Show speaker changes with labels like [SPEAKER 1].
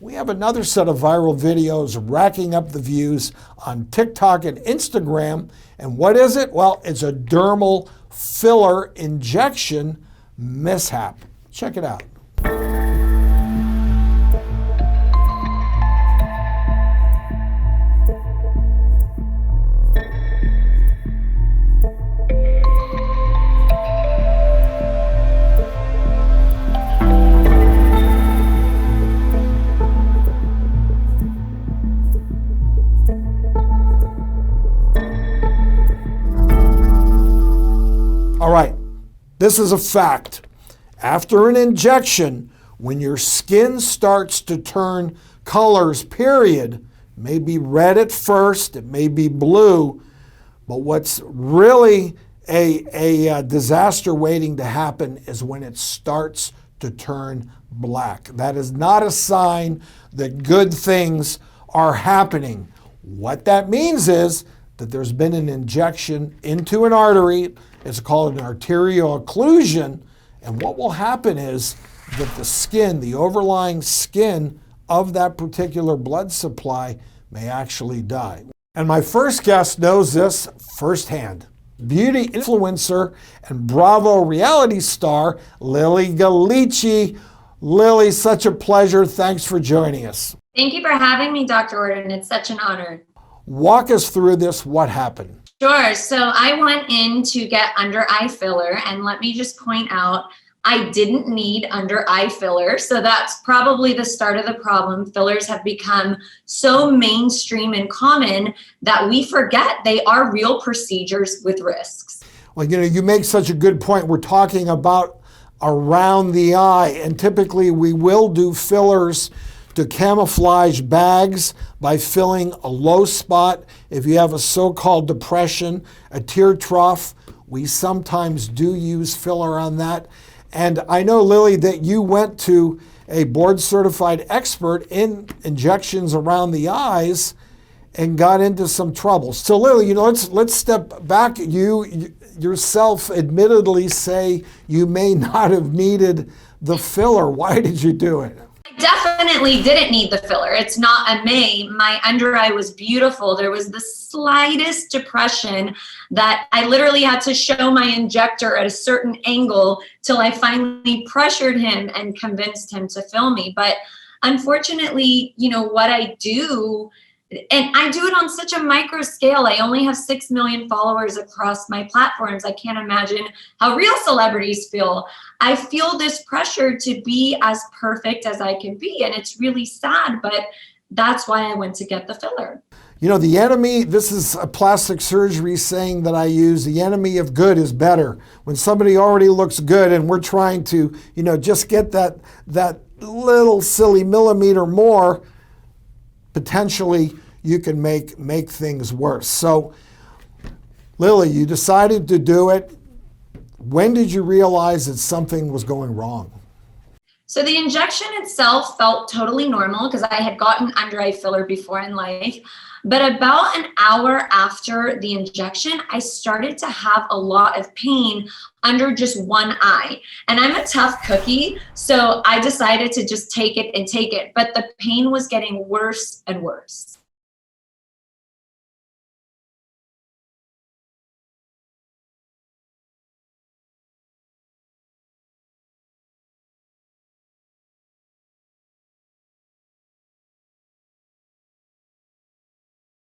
[SPEAKER 1] We have another set of viral videos racking up the views on TikTok and Instagram. And what is it? Well, it's a dermal filler injection mishap. Check it out. All right, this is a fact. After an injection, when your skin starts to turn colors, period, it may be red at first, it may be blue, but what's really a disaster waiting to happen is when it starts to turn black. That is not a sign that good things are happening. What that means is that there's been an injection into an artery. It's called an arterial occlusion. And what will happen is that the skin, the overlying skin of that particular blood supply may actually die. And my first guest knows this firsthand. Beauty influencer and Bravo reality star, Lilly Ghalichi. Lilly, such a pleasure. Thanks for joining us.
[SPEAKER 2] Thank you for having me, Dr. Ordon. It's such an honor.
[SPEAKER 1] Walk us through this. What happened?
[SPEAKER 2] Sure. So I went in to get under eye filler, and let me just point out, I didn't need under eye filler. So that's probably the start of the problem. Fillers have become so mainstream and common that we forget they are real procedures with risks.
[SPEAKER 1] Well, you make such a good point. We're talking about around the eye, and typically we will do fillers to camouflage bags by filling a low spot. If you have a so-called depression, a tear trough, we sometimes do use filler on that. And I know, Lilly, that you went to a board-certified expert in injections around the eyes and got into some trouble. So, Lilly, let's step back. You yourself admittedly say you may not have needed the filler. Why did you do it?
[SPEAKER 2] Definitely didn't need the filler. It's not a may. My under eye was beautiful. There was the slightest depression that I literally had to show my injector at a certain angle till I finally pressured him and convinced him to fill me. But unfortunately, what I do, and I do it on such a micro scale. I only have 6 million followers across my platforms. I can't imagine how real celebrities feel. I feel this pressure to be as perfect as I can be. And it's really sad, but that's why I went to get the filler.
[SPEAKER 1] The enemy, this is a plastic surgery saying that I use, the enemy of good is better. When somebody already looks good and we're trying to, just get that little silly millimeter more, potentially you can make things worse. So, Lilly, you decided to do it. When did you realize that something was going wrong?
[SPEAKER 2] So the injection itself felt totally normal because I had gotten under eye filler before in life. But about an hour after the injection, I started to have a lot of pain under just one eye. And I'm a tough cookie, so I decided to just take it. But the pain was getting worse and worse.